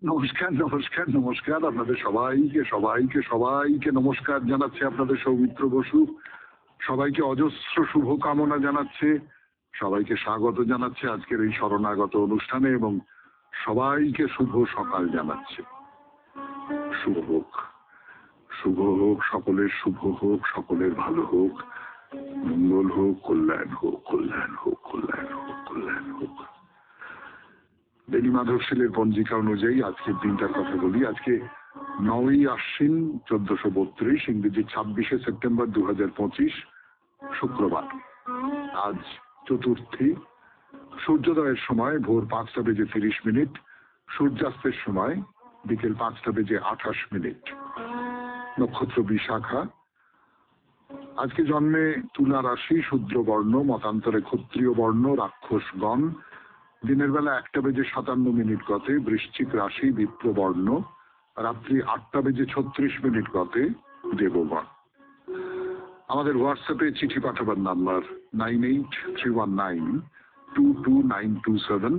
নমস্কার, নমস্কার, নমস্কার। আপনাদের সবাইকে সবাইকে সবাইকে নমস্কার জানাচ্ছে আপনাদের সৌমিত্র বসু। সবাইকে অজস্র শুভকামনা জানাচ্ছে, সবাইকে স্বাগত জানাচ্ছে আজকের এই শরণাগত অনুষ্ঠানে এবং সবাইকে শুভ সকাল জানাচ্ছে। শুভ হোক, শুভ হোক, সকলের শুভ হোক, সকলের ভালো হোক, মঙ্গল হোক, কল্যাণ হোক, কল্যাণ হোক, কল্যাণ হোক, কল্যাণ হোক। বেনি মাধব শীলের পঞ্জিকা অনুযায়ী আজকের দিনটার কথা বলি। আজকে 9ই আশ্বিন 1432, ইংরেজি 26শে সেপ্টেম্বর 2025, শুক্রবার। আজ চতুর্থী। সূর্যোদয়ের সময় ভোর 5টা বেজে 30 মিনিট, সূর্যাস্তের সময় বিকেল 5টা বেজে 28 মিনিট। নক্ষত্র বিশাখা। আজকে জন্মে তুলা রাশি, শূদ্র বর্ণ, মতান্তরে ক্ষত্রিয় বর্ণ, রাক্ষসগণ। দিনের বেলা 1টা বেজে 57 মিনিট গতে বৃশ্চিক রাশি, বিপ্রবর্ণ। রাত্রি 8টা বেজে 36 মিনিট গতে দেবগণ। আমাদের হোয়াটসঅ্যাপে চিঠি পাঠাবার নাম্বার 9831922927।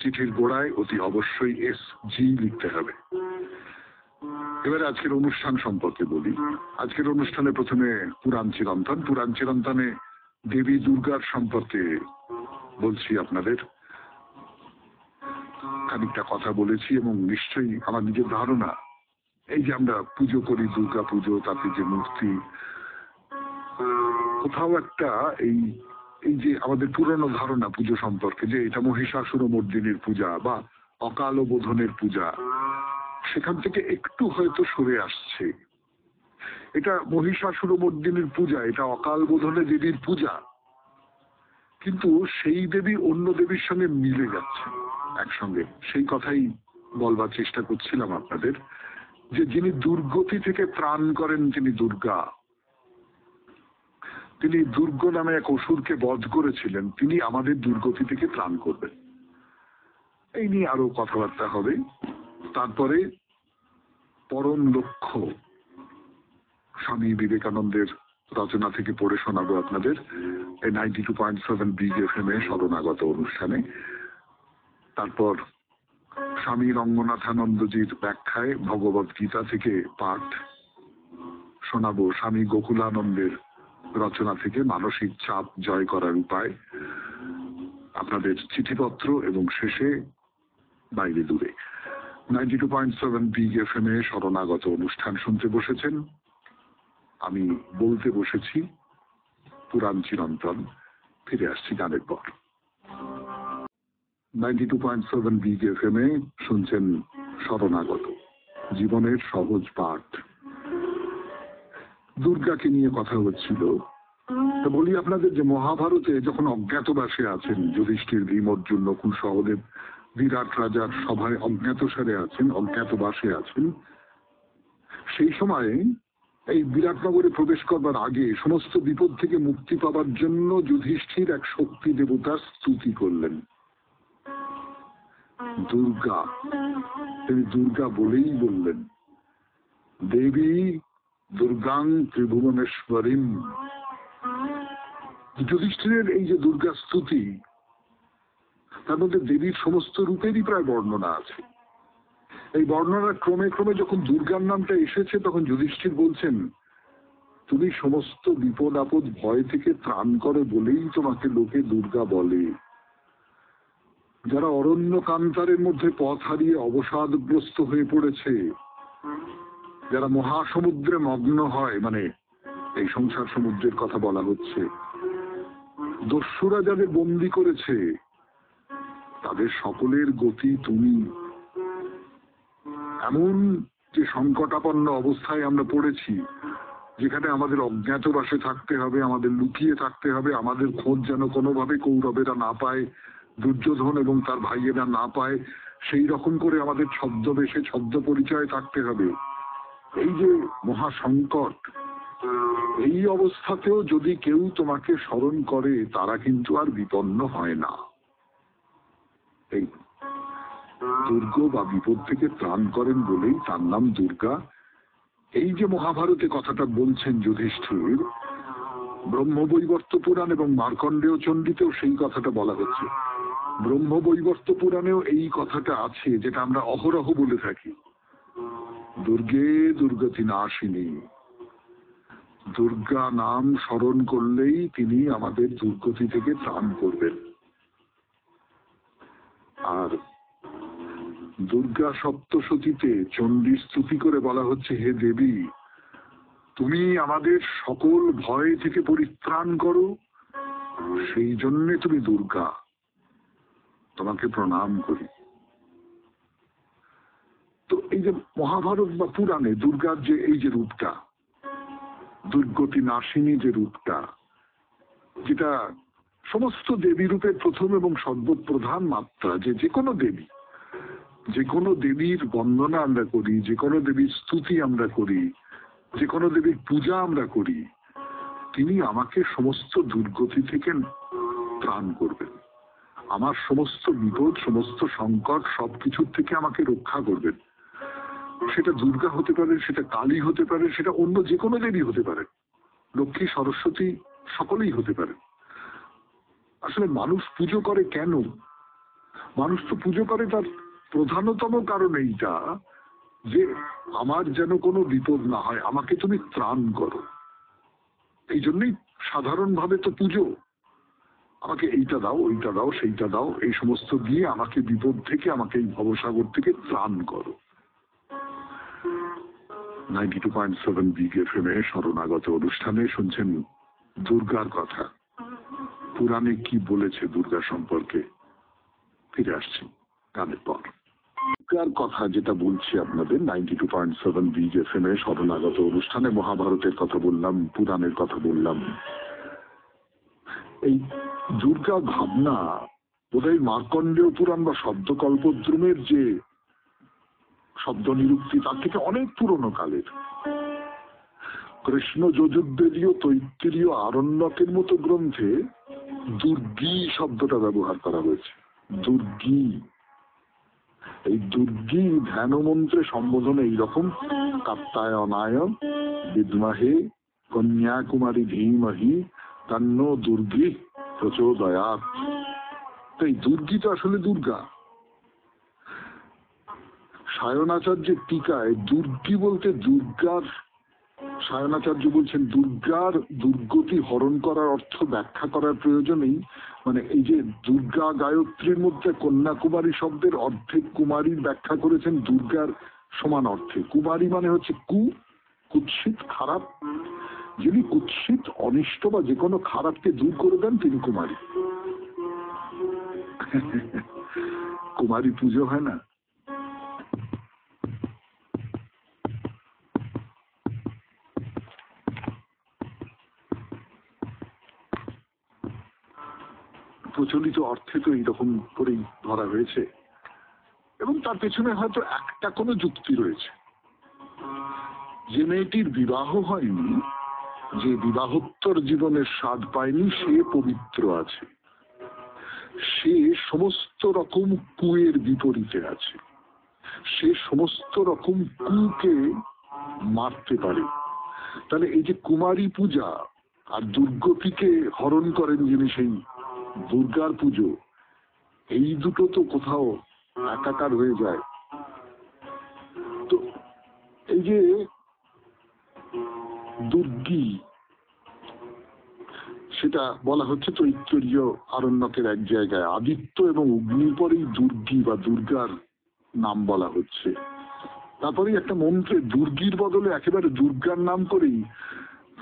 চিঠির গোড়ায় অতি অবশ্যই SG লিখতে হবে। এবারে আজকের অনুষ্ঠান সম্পর্কে বলি। আজকের অনুষ্ঠানে প্রথমে পুরাণ চিরন্তন। পুরাণ চিরন্তনে দেবী দুর্গার সম্পর্কে বলছি আপনাদের। খানিকটা কথা বলেছি এবং নিশ্চয়ই আমার নিজের ধারণা, এই যে আমরা পুজো করি, দুর্গা পুজো, তাতে যে মূর্তি, কোথাও একটা এই যে আমাদের পুরনো ধারণা পুজো সম্পর্কে, যে এটা মহিষাসুরমর্দিনীর পূজা বা অকাল বোধনের পূজা, সেখান থেকে একটু হয়তো সরে আসছে। এটা মহিষাসুরমর্দিনীর পূজা, এটা অকাল বোধনে দেবীর পূজা, কিন্তু সেই দেবী অন্য দেবীর সঙ্গে মিলে যাচ্ছে একসঙ্গে। সেই কথাই বলবার চেষ্টা করছিলাম আপনাদের, যে যিনি দুর্গতি থেকে ত্রাণ করেন তিনি দুর্গা। তিনি দুর্গ নামে এক অসুরকে বধ করেছিলেন, তিনি আমাদের দুর্গতি থেকে ত্রাণ করবেন। এই নিয়ে আরো কথাবার্তা হবে। তারপরে পরম লক্ষ্য স্বামী বিবেকানন্দের রচনা থেকে পড়ে শোনাবো আপনাদের এই 92.7 বিগ FM এ শরণাগত অনুষ্ঠানে। তারপর স্বামী রঙ্গনাথানন্দজির ব্যাখ্যায় ভগবত গীতা থেকে পাঠ শোনাবো স্বামী গোকুলানন্দের রচনা থেকে মানসিক চাপ জয় করার উপায়, আপনাদের চিঠিপত্র, এবং শেষে বাইরে দূরে। 92.7 বিগ FM এ শরণাগত অনুষ্ঠান শুনতে বসেছেন। আমি বলতে বসেছি পুরাণ চিরন্তন। ফিরে আসছি গানের পর। 92.7 বিগ FM এ শুনছেন শরণাগত, জীবনের সহজ পাঠ। দুর্গাকে নিয়ে কথা হচ্ছিল। তা বলি আপনাদের যে মহাভারতে যখন অজ্ঞাতবাসে আছেন যুধিষ্ঠির, ভীম, অর্জুন, নকুল, সহদেব, বিরাট রাজার সভায় অজ্ঞাতসারে আছেন, অজ্ঞাতবাসে আছেন, সেই সময় এই বিরাটনগরে প্রবেশ করবার আগে সমস্ত বিপদ থেকে মুক্তি পাবার জন্য যুধিষ্ঠির এক শক্তি দেবতার স্তুতি করলেন, দুর্গা। তিনি দুর্গা বলেই বললেন, দেবী দুর্গাং ত্রিভুবনেশ্বরীম। যুধিষ্ঠিরের এই যে দুর্গা স্তুতি, তার মধ্যে দেবীর সমস্ত রূপেরই প্রায় বর্ণনা আছে। এই বর্ণনার ক্রমে ক্রমে যখন দুর্গার নামটা এসেছে, তখন যুধিষ্ঠির বলছেন, তুমি সমস্ত বিপদ আপদ ভয় থেকে ত্রাণ করো বলেই তোমাকে লোকে দুর্গা বলে। যারা অরণ্য কান্তারের মধ্যে পথ হারিয়ে অবসাদগ্রস্ত হয়ে পড়েছে, যারা মহাসমুদ্রে মগ্ন হয়, মানে এই সংসার সমুদ্রের কথা বলা হচ্ছে, দস্যুরা যাদের বন্দি করেছে, তাদের সকলের গতি তুমি। এমন যে সংকটাপন্ন অবস্থায় আমরা পড়েছি, যেখানে আমাদের অজ্ঞাতবাসে থাকতে হবে, আমাদের লুকিয়ে থাকতে হবে, আমাদের খোঁজ যেন কোনোভাবে কৌরবেরা না পায়, দুর্যোধন এবং তার ভাইয়েরা না পায়, সেই রকম করে আমাদের ছদ্মবেশে ছদ্ম পরিচয়ে থাকতে হবে। এই যে মহাসংকট, এই অবস্থাতেও যদি কেউ তোমাকে স্মরণ করে, তারা কিন্তু আর বিপন্ন হয় না। এই দুর্গ বা বিপদ থেকে ত্রাণ করেন বলেই তার নাম দুর্গা। এই যে মহাভারতে কথাটা বলছেন যুধিষ্ঠির, ব্রহ্মবৈবর্ত পুরাণ এবং মার্কণ্ডেয় চণ্ডীতেও সেই কথাটা বলা হচ্ছে। ব্রহ্মবৈবর্ত পুরাণেও এই কথাটা আছে, যেটা আমরা অহরহ বলে থাকি, দুর্গে দুর্গতি নাশিনী। দুর্গা নাম স্মরণ করলেই তিনি আমাদের দুর্গতি থেকে ত্রাণ করবেন। আর দুর্গা সপ্তশতীতে চণ্ডী স্তুতি করে বলা হচ্ছে, হে দেবী, তুমি আমাদের সকল ভয় থেকে পরিত্রাণ করো, সেই জন্যে তুমি দুর্গা, তোমাকে প্রণাম করি। তো এই যে মহাভারত বা পুরাণে দুর্গার যে এই যে রূপটা, দুর্গতি নাশিনী যে রূপটা, যেটা সমস্ত দেবী রূপের প্রথম এবং সর্বপ্রধান মাত্রা, যে কোনো দেবী, যে কোনো দেবীর বন্দনা আমরা করি, যে কোনো দেবীর স্তুতি আমরা করি, যে কোনো দেবীর পূজা আমরা করি, তিনি আমাকে সমস্ত দুর্গতি থেকে ত্রাণ করবেন, আমার সমস্ত বিপদ, সমস্ত সংকট, সবকিছুর থেকে আমাকে রক্ষা করবেন। সেটা দুর্গা হতে পারে, সেটা কালী হতে পারে, সেটা অন্য যে কোনো দেবী হতে পারে, লক্ষ্মী, সরস্বতী, সকলেই হতে পারে। আসলে মানুষ পুজো করে কেন? মানুষ তো পুজো করে তার প্রধানতম কারণ এইটা, যে আমার যেন কোনো বিপদ না হয়, আমাকে তুমি ত্রাণ করো। এই জন্যই সাধারণভাবে তো পুজো, আমাকে এইটা দাও, ওইটা দাও, সেইটা দাও, এই সমস্ত দিয়ে আমাকে বিপদ থেকে, আমাকে এই ভবসাগর থেকে ত্রাণ করো। 92.7 বিগ এফএম এ শরণাগত অনুষ্ঠানে শুনছেন দুর্গার কথা। পুরাণে কি বলেছে দুর্গা সম্পর্কে, ফিরে আসছি গানের পর। দুর্গার কথা যেটা বলছি আপনাদের 92.7 বিগ এফএম এ শরণাগত অনুষ্ঠানে, মহাভারতের কথা বললাম, পুরাণের কথা বললাম। এই দুর্গা ভাবনা বোধহয় মার্কণ্ডেয় পুরাণ বা শব্দকল্পদ্রুমের যে শব্দ নিরুক্তি, তার থেকে অনেক পুরনো কালের। কৃষ্ণ যজুর্বেদীয়, তৈত্তিরীয়, আরণ্যকের মতো গ্রন্থে দুর্গী শব্দটা ব্যবহার করা হয়েছে। দুর্গী, এই দুর্গী ধ্যান মন্ত্রে সম্বোধনে এইরকম, কাত্যায়নায় বিদ্মহে কন্যাকুমারী ধীমহি তন্ন দুর্গী প্রচোদয়াৎ। তো এই দুর্গী তো আসলে দুর্গা। সায়নাচার্যের টিকায় দুর্গী বলতে দুর্গার, সায়নাচার্য বলছেন দুর্গার দুর্গতি হরণ করার অর্থ ব্যাখ্যা করার প্রয়োজনেই, মানে এই যে দুর্গা গায়ত্রীর মধ্যে কন্যাকুমারী শব্দের অর্ধেক কুমারীর ব্যাখ্যা করেছেন দুর্গার সমান অর্থে। কুমারী মানে হচ্ছে কুৎসিত, খারাপ। যিনি কুৎসিত, অনিষ্ট বা যে কোনো খারাপকে দূর করে দেন, তিনি কুমারী। কুমারী পুজো হয় না? প্রচলিত অর্থে তো এইরকম করেই ধরা হয়েছে, এবং তার পেছনে হয়তো একটা কোনো যুক্তি রয়েছে। যে মেয়েটির বিবাহ হয়নি, যে বিবাহোত্তর জীবনের স্বাদ পায়নি, সে পবিত্র আছে, সে সমস্ত রকম কুয়ের বিপরীতে আছে, সে সমস্ত রকম কুকে মারতে পারে। তাহলে এই যে কুমারী পূজা আর দুর্গতিকে হরণ করেন যিনি, সেই দুর্গার পুজো, এই দুটো তো কোথাও একাকার হয়ে যায়। তো এই যে দুর্গী, সেটা বলা হচ্ছে তৈত্তরীয় আরণ্যকের এক জায়গায়, আদিত্য এবং অগ্নির পরেই দুর্গী বা দুর্গার নাম বলা হচ্ছে। তারপরেই একটা মন্ত্রে দুর্গীর বদলে একেবারে দুর্গার নাম করেই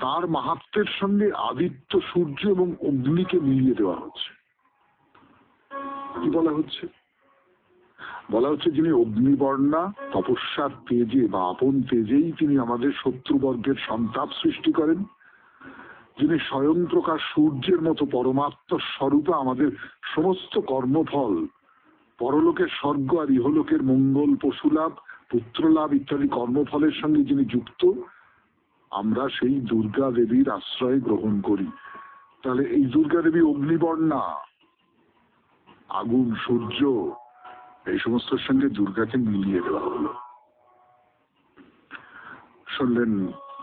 তার মাহাত্ম্যের সঙ্গে আদিত্য, সূর্য এবং অগ্নিকে মিলিয়ে দেওয়া হচ্ছে। কি বলা হচ্ছে? বলা হচ্ছে যিনি অগ্নিবর্ণা, তপস্যার তেজে বা আপন তেজেই তিনি আমাদের শত্রুবর্গের সন্তাপ সৃষ্টি করেন, যিনি স্বয়ং প্রকাশ সূর্যের মতো পরমাত্ম স্বরূপে আমাদের সমস্ত কর্মফল, পরলোকের স্বর্গ আর ইহলোকের মঙ্গল, পশুলাভ, পুত্রলাভ ইত্যাদি কর্মফলের সঙ্গে যিনি যুক্ত, আমরা সেই দুর্গা দেবীর আশ্রয় গ্রহণ করি। তাহলে এই দুর্গা দেবী অগ্নিবর্ণা, আগুন, সূর্য, এই সমস্তর সঙ্গে দুর্গাকে মিলিয়ে দেওয়া হলো। শুনলেন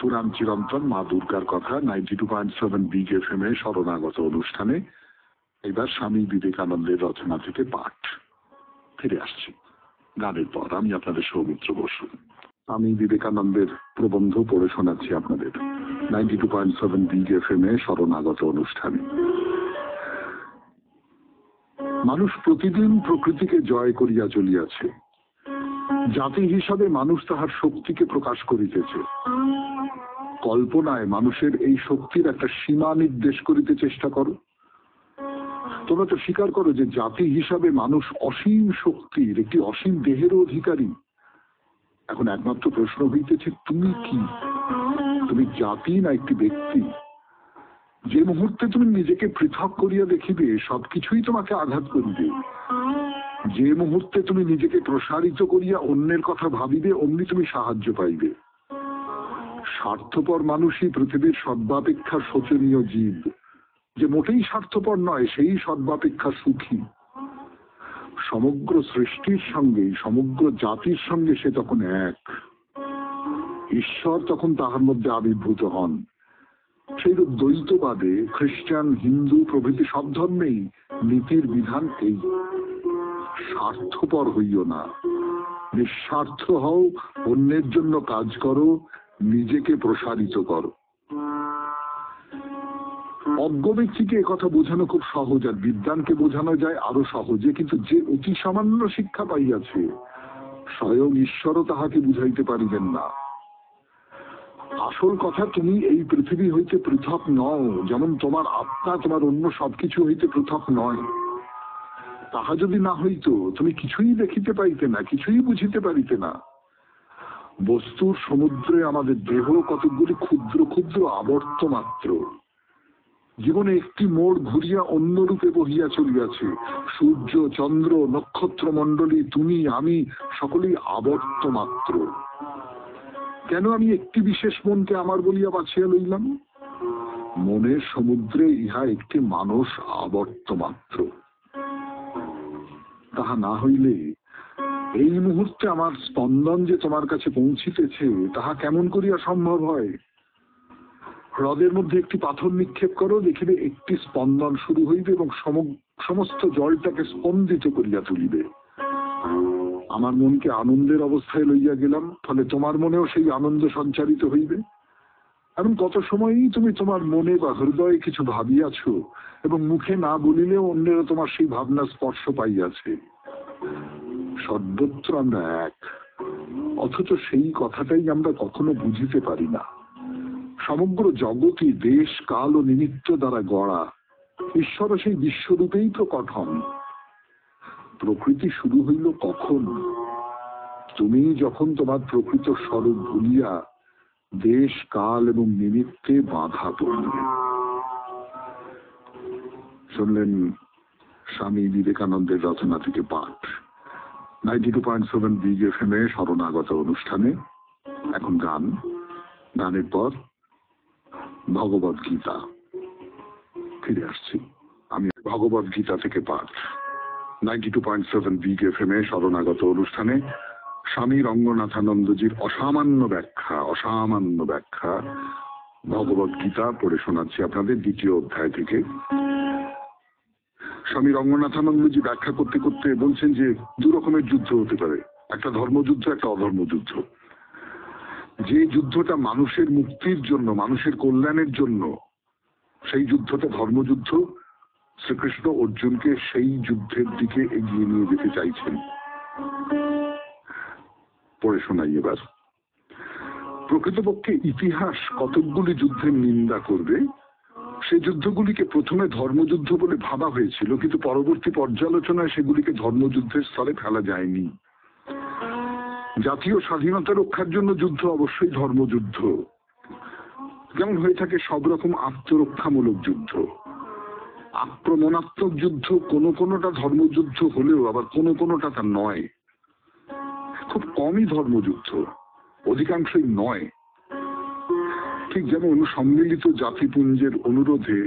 পুরাণ চিরন্তন মা দুর্গার কথা 92.7 বিগ এফএম এ শরণাগত অনুষ্ঠানে। এবার স্বামী বিবেকানন্দের রচনা থেকে পাঠ। ফিরে আসছি গানের পর। আমি আপনাদের সৌমিত্র বসু। আমি বিবেকানন্দের প্রবন্ধ পড়ে শোনাচ্ছি আপনাদের 92.7 বিগ FM এ শরণাগত অনুষ্ঠানে। মানুষ প্রতিদিন প্রকৃতিকে জয় করিয়া চলিয়াছে। জাতি হিসাবে মানুষ তাহার শক্তিকে প্রকাশ করিতেছে। কল্পনায় মানুষের এই শক্তির একটা সীমা নির্দেশ করিতে চেষ্টা করো। তোমরা তো স্বীকার করো যে জাতি হিসাবে মানুষ অসীম শক্তির একটি অসীম দেহেরও অধিকারী। এখন একমাত্র প্রশ্ন হইতেছে, তুমি কি? তুমি জাতি না একটি ব্যক্তি? যে মুহূর্তে তুমি নিজেকে পৃথক করিয়া দেখিবে, সবকিছুই তোমাকে আঘাত করিবে। যে মুহূর্তে তুমি নিজেকে প্রসারিত করিয়া অন্যের কথা ভাবিবে, অমনি তুমি সাহায্য পাইবে। স্বার্থপর মানুষই পৃথিবীর সর্বাপেক্ষা শোচনীয় জীব। যে মোটেই স্বার্থপর নয়, সেই সর্বাপেক্ষা সুখী। সমগ্র সৃষ্টির সঙ্গে, সমগ্র জাতির সঙ্গে সে তখন এক। ঈশ্বর তখন তাহার মধ্যে আবির্ভূত হন। সেইরূপ দ্বৈতবাদে খ্রিস্টান, হিন্দু প্রভৃতি সব ধর্মেই নীতির বিধান এই, স্বার্থপর হইও না, নিঃস্বার্থ হও, অন্যের জন্য কাজ করো, নিজেকে প্রসারিত করো। অজ্ঞ ব্যক্তিকে একথা বোঝানো খুব সহজ, আর বিদ্বানকে বোঝানো যায় আরো সহজে। কিন্তু যে অতি সামান্য শিক্ষা পাইয়াছে, স্বয়ং ঈশ্বরও তাহাকে বুঝাইতে পারিবেন না। আসল কথা, তুমি এই পৃথিবী হইতে পৃথক নও, যেমন তোমার আত্মা তোমার অন্য সবকিছু হইতে পৃথক নয়। তাহা যদি না হইতো, তুমি কিছুই দেখিতে পাইতে না, কিছুই বুঝিতে পারিতে না। বস্তুর সমুদ্রে আমাদের দেহ কতকগুলি ক্ষুদ্র ক্ষুদ্র আবর্ত মাত্র। জীবনে একটি মোড় ঘুরিয়া অন্য রূপে বহিয়া চলিয়াছে। সূর্য, চন্দ্র, নক্ষত্র মণ্ডলী, তুমি, আমি সকলেই আবর্ত মাত্র। কেন আমি একটি বিশেষ মনকে আমার বলিয়া বাছিয়া লইলাম? মনের সমুদ্রে ইহা একটি মানুষ আবর্ত মাত্র। তাহা না হইলে এই মুহূর্তে আমার স্পন্দন যে তোমার কাছে পৌঁছিতেছে, তাহা কেমন করিয়া সম্ভব হয়? হ্রদের মধ্যে একটি পাথর নিক্ষেপ করো, দেখিবে একটি স্পন্দন শুরু হইবে এবং সমস্ত জলটাকে স্পন্দিত করিয়া তুলিবে। আমার মনকে আনন্দের অবস্থায় লইয়া গেলাম, ফলে তোমার মনেও সেই আনন্দ সঞ্চারিত হইবে। এখন কত সময়ই তুমি তোমার মনে বা হৃদয়ে কিছু ভাবিয়াছ, এবং মুখে না বলিলেও অন্যেরা তোমার সেই ভাবনা স্পর্শ পাইয়াছে। সর্বত্র আমরা এক, অথচ সেই কথাটাই আমরা কখনো বুঝিতে পারি না। সমগ্র জগৎই দেশ, কাল ও নিমিত্ত দ্বারা গড়া। ঈশ্বর সেই বিশ্বরূপেই প্রকট হন। প্রকৃতি শুরু হইল কখন? তুমি যখন তোমার প্রকৃত স্বরূপ ভুলিয়া দেশ, কাল এবং নিমিত্তে বাধা পড়িবে। শুনলেন স্বামী বিবেকানন্দের রচনা থেকে পাঠ 92.7 বিগ FM এ শরণাগত অনুষ্ঠানে। এখন গান, গানের পর ভগবদ গীতা। ফিরে আসছি আমি ভগবদ গীতা থেকে পাঠ 92.7 বিগ FM এ শরণাগত অনুষ্ঠানে। স্বামী রঙ্গনাথানন্দজির অসামান্য ব্যাখ্যা ভগবদ গীতা পড়ে শোনাচ্ছি আপনাদের 2য় অধ্যায় থেকে। স্বামী রঙ্গনাথানন্দজি ব্যাখ্যা করতে করতে বলছেন যে 2 রকমের যুদ্ধ হতে পারে, একটা ধর্মযুদ্ধ, একটা অধর্মযুদ্ধ। যে যুদ্ধটা মানুষের মুক্তির জন্য, মানুষের কল্যাণের জন্য, সেই যুদ্ধটা ধর্মযুদ্ধ। শ্রীকৃষ্ণ অর্জুনকে সেই যুদ্ধের দিকে এগিয়ে নিয়ে যেতে চাইছেন। পড়ে শোনাই এবার। প্রকৃতপক্ষে ইতিহাস কতকগুলি যুদ্ধের নিন্দা করবে। সেই যুদ্ধগুলিকে প্রথমে ধর্মযুদ্ধ বলে ভাবা হয়েছিল, কিন্তু পরবর্তী পর্যালোচনায় সেগুলিকে ধর্মযুদ্ধের স্তরে ফেলা যায়নি। জাতীয় স্বাধীনতা রক্ষার জন্য যুদ্ধ অবশ্যই ধর্মযুদ্ধ, যেমন হয়ে থাকে সব রকম আত্মরক্ষামূলক যুদ্ধ। আক্রমণাত্মক যুদ্ধ কোনোটা ধর্মযুদ্ধ হলেও আবার কোনোটা তা নয়। খুব কমই ধর্মযুদ্ধ, অধিকাংশই নয়। ঠিক যেমন সম্মিলিত জাতিপুঞ্জের অনুরোধে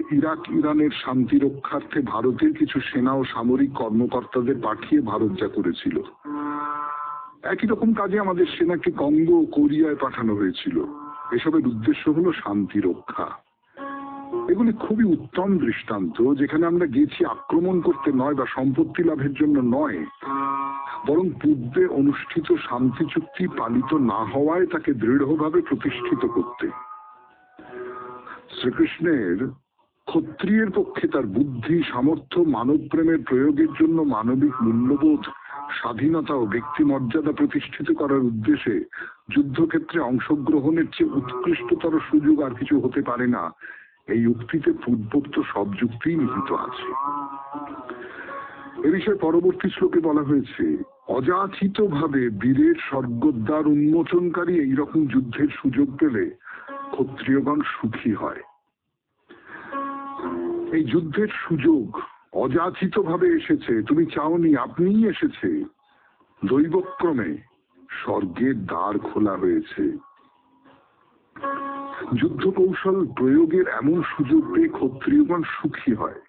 ইরানের শান্তি রক্ষার্থে ভারতের কিছু সেনা ও সামরিক কর্মকর্তাদের পাঠিয়ে ভারত যা করেছিল, একই রকম কাজে আমাদের সেনাকে কঙ্গো ও কোরিয়ায় পাঠানো হয়েছিল। এসবের উদ্দেশ্য হলো শান্তি রক্ষা। এগুলি খুবই উত্তম দৃষ্টান্ত, যেখানে আমরা গেছি আক্রমণ করতে নয় বা সম্পত্তি লাভের জন্য নয়, বরং পূর্বে অনুষ্ঠিত শান্তি চুক্তি পালিত না হওয়ায় তাকে দৃঢ়ভাবে প্রতিষ্ঠিত করতে। শ্রীকৃষ্ণের ক্ষত্রিয়ের পক্ষে তার বুদ্ধি, সামর্থ্য, মানব প্রেমের প্রয়োগের জন্য মানবিক মূল্যবোধ, স্বাধীনতা ও ব্যক্তি মর্যাদা প্রতিষ্ঠিত করার উদ্দেশ্যে যুদ্ধক্ষেত্রে অংশগ্রহণের চেয়ে উৎকৃষ্টতর সুযোগ আর কিছু হতে পারে না, এই উক্তিতে পূর্বোক্ত সব যুক্তিই নিহিত আছে। এ বিষয়ে পরবর্তী শ্লোকে বলা হয়েছে, অযাচিত ভাবে বীরের স্বর্গদ্বার উন্মোচনকারী এইরকম যুদ্ধের সুযোগ পেলে ক্ষত্রিয়গণ সুখী হয়। এই যুদ্ধের সুযোগ অযাচিত ভাবে এসেছে, তুমি চাওনি, আপনিই এসেছে। দৈবক্রমে স্বর্গের দ্বার খোলা হয়েছে। যুদ্ধ কৌশল প্রয়োগের এমন সুযোগ পেয়ে ক্ষত্রিয়গণ সুখী হয়।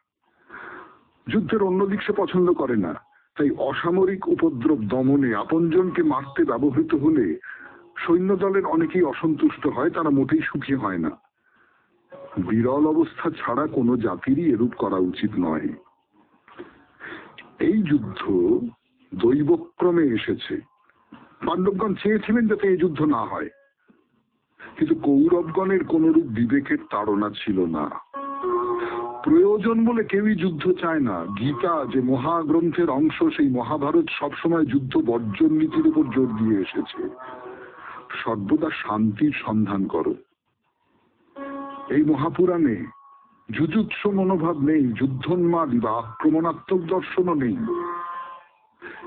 যুদ্ধের অন্য দিক সে পছন্দ করে না, তাই অসামরিক উপদ্রব দমনে, আপনজনকে মারতে ব্যবহৃত হলে সৈন্যদলের অনেকেই অসন্তুষ্ট হয়, তারা মোটেই সুখী হয় না। বিরল অবস্থা ছাড়া কোনো জাতিরই এরূপ করা উচিত নয়। এই যুদ্ধ দৈবক্রমে এসেছে। পাণ্ডবগণ চেয়েছিলেন যাতে এই যুদ্ধ না হয়, কিন্তু কৌরবগণের কোনরূপ বিবেকের তাড়না ছিল না। প্রয়োজন বলে কেউই যুদ্ধ চায় না। গীতা যে মহাগ্রন্থের অংশ, সেই মহাভারত সবসময় যুদ্ধ বর্জন নীতির উপর জোর দিয়ে এসেছে। সর্বদা শান্তির সন্ধান করো। এই মহাপুরাণে যুযুৎস মনোভাব নেই, যুদ্ধোন্মাদ বা আক্রমণাত্মক দর্শনও নেই,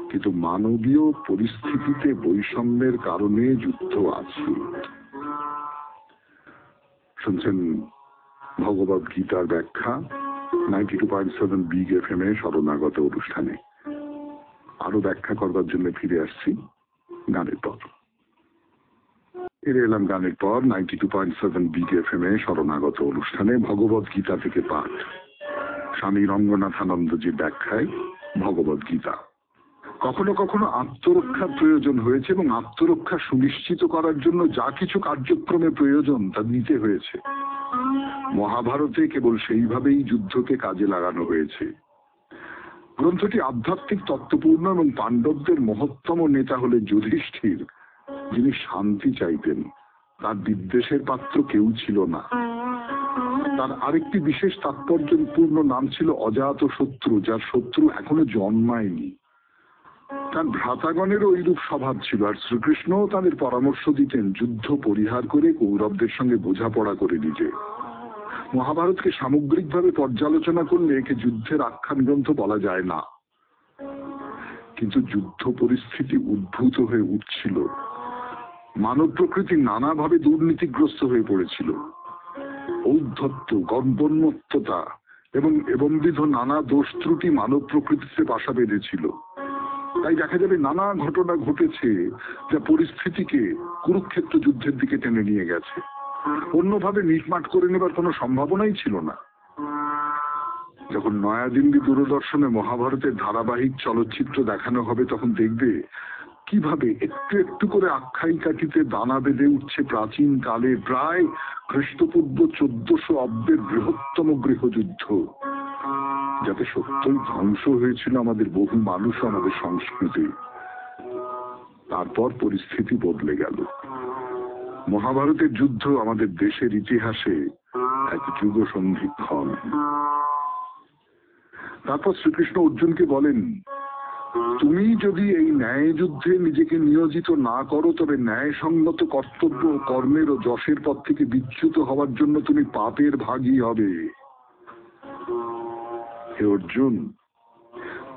কিন্তু মানবীয় পরিস্থিতিতে বৈষম্যের কারণে যুদ্ধ আছে। শুনছেন ভগবদ গীতার ব্যাখ্যা 92.7 বিগ FM এ শরণাগত অনুষ্ঠানে। আরো ব্যাখ্যা করবার জন্য ফিরে আসছি গানের পর। ফিরে এলাম গানের পর 92.7 বিগ FM এ শরণাগত অনুষ্ঠানে ভগবদ গীতা থেকে পাঠ, স্বামী রঙ্গনাথানন্দজির ব্যাখ্যায় ভগবদ গীতা। কখনো কখনো আত্মরক্ষার প্রয়োজন হয়েছে এবং আত্মরক্ষা সুনিশ্চিত করার জন্য যা কিছু কার্যক্রমে প্রয়োজন তা নিতে হয়েছে। মহাভারতে কেবল সেইভাবেই যুদ্ধকে কাজে লাগানো হয়েছে। গ্রন্থটি আধ্যাত্মিক তত্ত্বপূর্ণ এবং পাণ্ডবদের মহত্তম নেতা হলেন যুধিষ্ঠির, যিনি শান্তি চাইতেন। তার বিদ্বেষের পাত্র কেউ ছিল না। তার আরেকটি বিশেষ তাৎপর্যপূর্ণ নাম ছিল অজাত শত্রু, যার শত্রু এখনো জন্মায়নি। তার ভ্রাতাগণেরও এইরূপ স্বভাব ছিল, আর শ্রীকৃষ্ণও তাদের পরামর্শ দিতেন যুদ্ধ পরিহার করে কৌরবদের সঙ্গে বোঝাপড়া করে দিতে। মহাভারতকে সামগ্রিকভাবে পর্যালোচনা করলে একে যুদ্ধের আখ্যান গ্রন্থ বলা যায় না, কিন্তু যুদ্ধ পরিস্থিতি উদ্ভূত হয়ে উঠছিল। মানব প্রকৃতি নানাভাবে দুর্নীতিগ্রস্ত হয়ে পড়েছিল। ঔদ্ধত্য, গর্বোন্মত্ততা এবংবিধ নানা দোষ ত্রুটি মানব প্রকৃতিতে বাসা বেঁধেছিল। তাই দেখা যাবে নানা ঘটনা ঘটেছে যা পরিস্থিতিকে কুরুক্ষেত্র যুদ্ধের দিকে টেনে নিয়ে গেছে। অন্যভাবে মিটমাট করে নেবার কোনো সম্ভাবনাই ছিল না। যখন নয়াদিল্লি দূরদর্শনে মহাভারতের ধারাবাহিক চলচ্চিত্র দেখানো হবে, তখন দেখবে কিভাবে একটু একটু করে আখ্যায়িকাটিতে দানা বেঁধে উঠছে প্রাচীন কালে প্রায় খ্রিস্টপূর্ব 1400 অব্দের বৃহত্তম গৃহযুদ্ধ, যাতে সত্যই ধ্বংস হয়েছিল আমাদের বহু মানুষ, আমাদের সংস্কৃতি। তারপর পরিস্থিতি বদলে গেল। মহাভারতের যুদ্ধ আমাদের দেশের ইতিহাসে এক যুগ সন্ধিক্ষণ। তারপর শ্রীকৃষ্ণ অর্জুনকে বলেন, তুমি যদি এই ন্যায় যুদ্ধে নিজেকে নিয়োজিত না করো, তবে ন্যায়সঙ্গত কর্তব্য ও কর্মের ও যশের পথ থেকে বিচ্যুত হওয়ার জন্য তুমি পাপের ভাগী হবে। হে অর্জুন,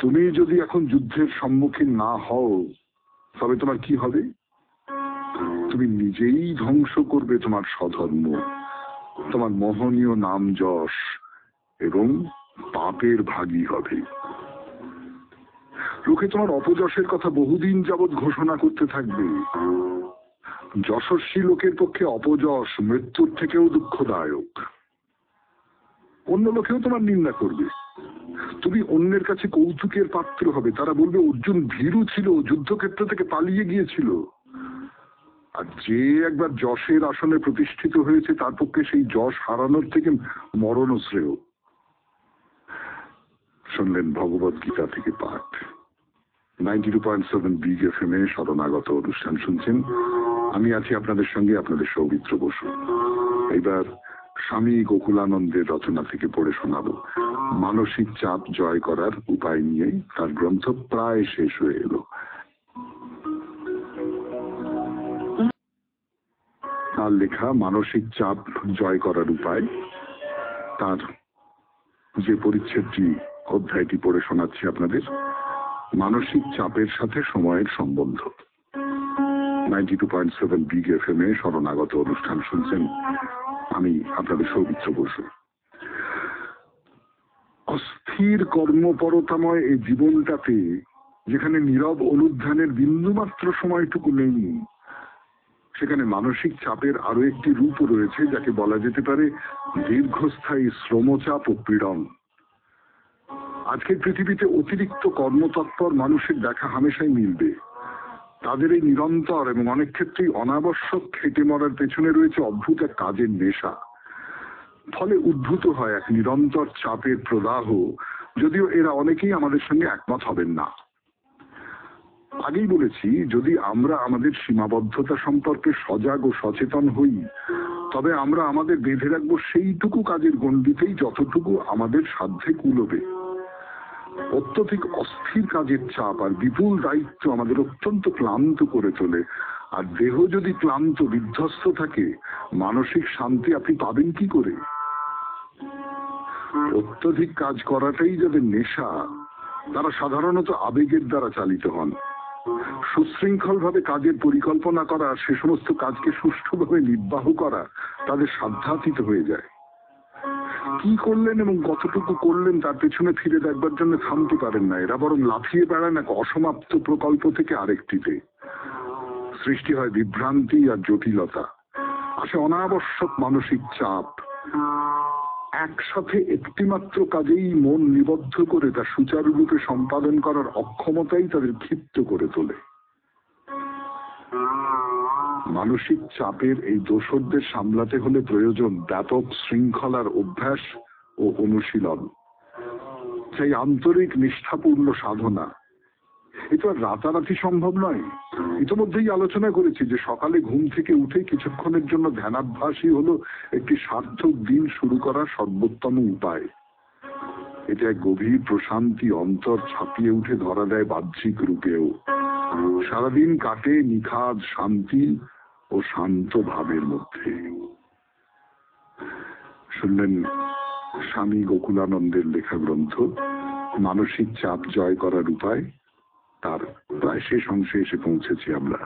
তুমি যদি এখন যুদ্ধের সম্মুখীন না হও, তবে তোমার কি হবে? তুমি নিজেই ধ্বংস করবে তোমার স্বধর্ম, তোমার মোহনীয় নাম যশ, এবং পাপের ভাগী হবে। লোকে তোমার অপযশের কথা বহুদিন যাবৎ ঘোষণা করতে থাকবে। যশস্বী লোকের পক্ষে অপযশ মৃত্যুর থেকেও দুঃখদায়ক। অন্য লোকেও তোমার নিন্দা করবে। তুমি অন্যের কাছে কৌতুকের পাত্র হবে। তারা বলবে, অর্জুন ভীরু ছিল, যুদ্ধক্ষেত্র থেকে পালিয়ে গিয়েছিল। আর যে একবার যশের আসনে প্রতিষ্ঠিত হয়েছে তার পক্ষে সেই যশ হারানোর থেকে মরণও শ্রেয়। শুনলেন ভগবত গীতা থেকে পাঠ। 92.7 বিগ এফএম এ শরণাগত অনুষ্ঠান শুনছেন। আমি আছি আপনাদের সঙ্গে, আপনাদের সৌমিত্র বসু। এইবার স্বামী গোকুলানন্দের রচনা থেকে পড়ে শোনাবো মানসিক চাপ জয় করার উপায় নিয়ে। তার গ্রন্থ প্রায় শেষ হয়ে এলো। তার লেখা মানসিক চাপ জয় করার উপায়, তার যে পরিচ্ছেদটি অধ্যায়টি পড়ে শোনাচ্ছি আপনাদের, মানসিক চাপের সাথে সময়ের সম্বন্ধ। 92.7 বিগ এফএম এ শরণাগত অনুষ্ঠান শুনছেন। আমি আপনাদের সৌমিত্র বসু। অস্থির কর্মপরতাময় এই জীবনটাতে যেখানে নীরব অনুধ্যানের বিন্দুমাত্র সময়টুকু নেই, সেখানে মানসিক চাপের আরো একটি রূপ রয়েছে, যাকে বলা যেতে পারে দীর্ঘস্থায়ী শ্রমচাপ ও পীড়ন। আজকের পৃথিবীতে অতিরিক্ত কর্মতৎপর মানুষের দেখা হামেশাই মিলবে। তাদের এই নিরন্তর এবং অনেক ক্ষেত্রেই অনাবশ্যক খেটে মরার পেছনে রয়েছে অদ্ভুত এক কাজের নেশা। ফলে উদ্ভূত হয় এক নিরন্তর চাপের প্রদাহ, যদিও এরা অনেকেই আমাদের সঙ্গে একমত হবেন না। আগেই বলেছি, যদি আমরা আমাদের সীমাবদ্ধতা সম্পর্কে সজাগ ও সচেতন হই, তবে আমরা আমাদের বেঁধে রাখবো সেইটুকু কাজের গণ্ডিতেই যতটুকু আমাদের সাধ্যে কুলোবে। অত্যধিক অস্থির কাজের চাপ আর বিপুল দায়িত্ব আমাদের অত্যন্ত ক্লান্ত করে তোলে। আর দেহ যদি ক্লান্ত বিধ্বস্ত থাকে, মানসিক শান্তি আপনি পাবেন কি করে? অত্যধিক কাজ করাটাই যাদের নেশা, তারা সাধারণত আবেগের দ্বারা চালিত হন। সুশৃঙ্খল ভাবে কাজের পরিকল্পনা করা, সে সমস্ত কাজকে সুষ্ঠুভাবে নির্বাহ করা তাদের সাধ্যাতীত হয়ে যায়। কি করলেন এবং কতটুকু করলেন তার পেছনে ফিরে দেখবার জন্য থামতে পারেন না। এরা বরং লাফিয়ে বেড়ান এক অসমাপ্ত প্রকল্প থেকে আরেকটিতে। সৃষ্টি হয় বিভ্রান্তি আর জটিলতা, আসে অনাবশ্যক মানসিক চাপ। একসাথে একটিমাত্র কাজেই মন নিবদ্ধ করে তা সুচারুরূপে সম্পাদন করার অক্ষমতাই তাদের ক্ষিপ্ত করে তোলে। মানসিক চাপের এই দোসরদের সামলাতে হলে প্রয়োজন ব্যাপক শৃঙ্খলার অভ্যাস ও অনুশীলন, সেই আন্তরিক নিষ্ঠাপূর্ণ সাধনা। এ তো আর রাতারাতি সম্ভব নয়। ইতিমধ্যেই আলোচনা করেছি যে সকালে ঘুম থেকে উঠে কিছুক্ষণের জন্য ধ্যানাভ্যাসই হলো একটি সার্থক দিন শুরু করার সর্বোত্তম উপায়। এটা এক গভীর প্রশান্তি অন্তর ছাপিয়ে উঠে ধরা দেয় বাহ্যিক রূপেও। সারাদিন কাটে নিখাদ শান্তি ও শান্ত ভাবের মধ্যে। শুনলেন স্বামী গোকুলানন্দের লেখা গ্রন্থ মানসিক চাপ জয় করার উপায়। তার প্রায় শেষ অংশে এসে পৌঁছেছি আমরা।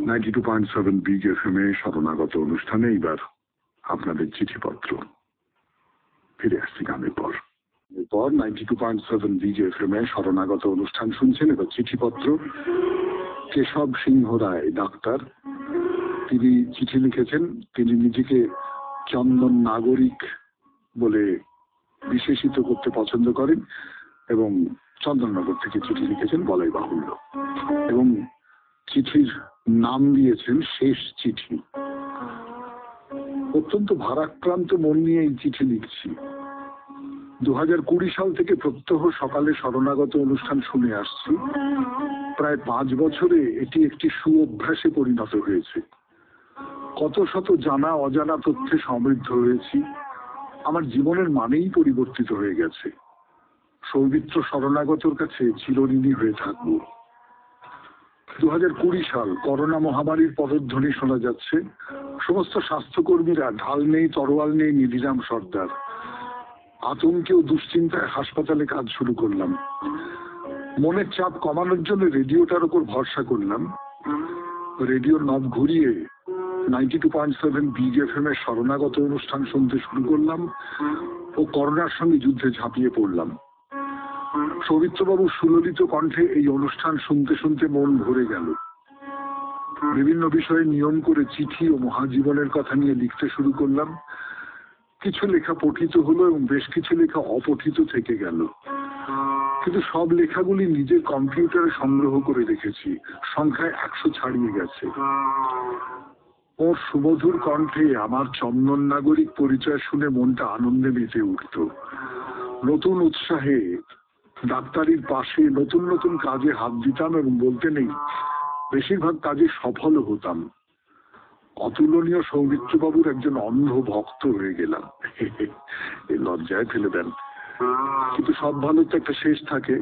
92.7 বিগ এফএম এ শরণাগত অনুষ্ঠানে এবার আপনাদের চিঠিপত্র। ফিরে আসছি গানের পর। এরপর 92.7 বিগ এফএম এ শরণাগত অনুষ্ঠান শুনছেন। এবার চিঠিপত্র। কেশব সিংহ রায় ডাক্তার, তিনি চিঠি লিখেছেন। তিনি নিজেকে চন্দন নাগরিক বলে বিশেষিত করতে পছন্দ করেন এবং চন্দননগর থেকে চিঠি লিখেছেন বলাই বাহুল্য, এবং চিঠির নাম দিয়েছেন শেষ চিঠি। অত্যন্ত ভারাক্রান্ত মন নিয়ে এই চিঠি লিখছি। 2020 সাল থেকে প্রত্যহ সকালে শরণাগত অনুষ্ঠান শুনে আসছি। প্রায় 5 বছরে এটি একটি সুঅভ্যাসে পরিণত হয়েছে। কত শত জানা অজানা তথ্যে সমৃদ্ধ হয়েছি। আমার জীবনের মানেই পরিবর্তিত হয়ে গেছে। সৌমিত্র শরণাগতর কাছে চিরঋণী হয়ে থাকব। 2020 সাল, করোনা মহামারীর পদধ্বনি শোনা যাচ্ছে। সমস্ত স্বাস্থ্যকর্মীরা ঢাল নেই তরোয়াল নেই নিধিরাম সর্দার। আতঙ্কে ও দুশ্চিন্তায় হাসপাতালে কাজ শুরু করলাম। মনের চাপ কমানোর জন্য রেডিওটার উপর ভরসা করলাম। রেডিওর নব ঘুরিয়ে 92.7 বিগ এফএম এর শরণাগত অনুষ্ঠান শুনতে শুরু করলাম ও করোনার সঙ্গে যুদ্ধে ঝাঁপিয়ে পড়লাম। সৌমিত্রবাবু সুললিত কণ্ঠে এই অনুষ্ঠান শুনতে শুনতে মন ভরে গেল। বিভিন্ন বিষয়ে নিয়ম করে চিঠি ও মহাজীবনের কথা নিয়ে লিখতে শুরু করলাম। কিছু লেখা পঠিত হলো এবং বেশ কিছু লেখা অপঠিত থেকে গেল। কিন্তু সব লেখাগুলি নিজের কম্পিউটারে সংগ্রহ করে রেখেছি, সংখ্যায় 100 ছাড়িয়ে গেছে। ওর সুমধুর কণ্ঠে আমার চন্দন নাগরিক পরিচয় শুনে মনটা আনন্দে মেতে উঠত। নতুন উৎসাহে ডাক্তারির পাশে নতুন নতুন কাজে হাত দিতাম এবং বলতে নেই বেশিরভাগ কাজে সফলও হতাম। অতুলনীয় সৌমিত্রবাবুর একজন অন্ধ ভক্ত হয়ে গেলাম। এই লজ্জায় ফেলে দেন, কিন্তু সব ভালোর তো একটা শেষ থাকে।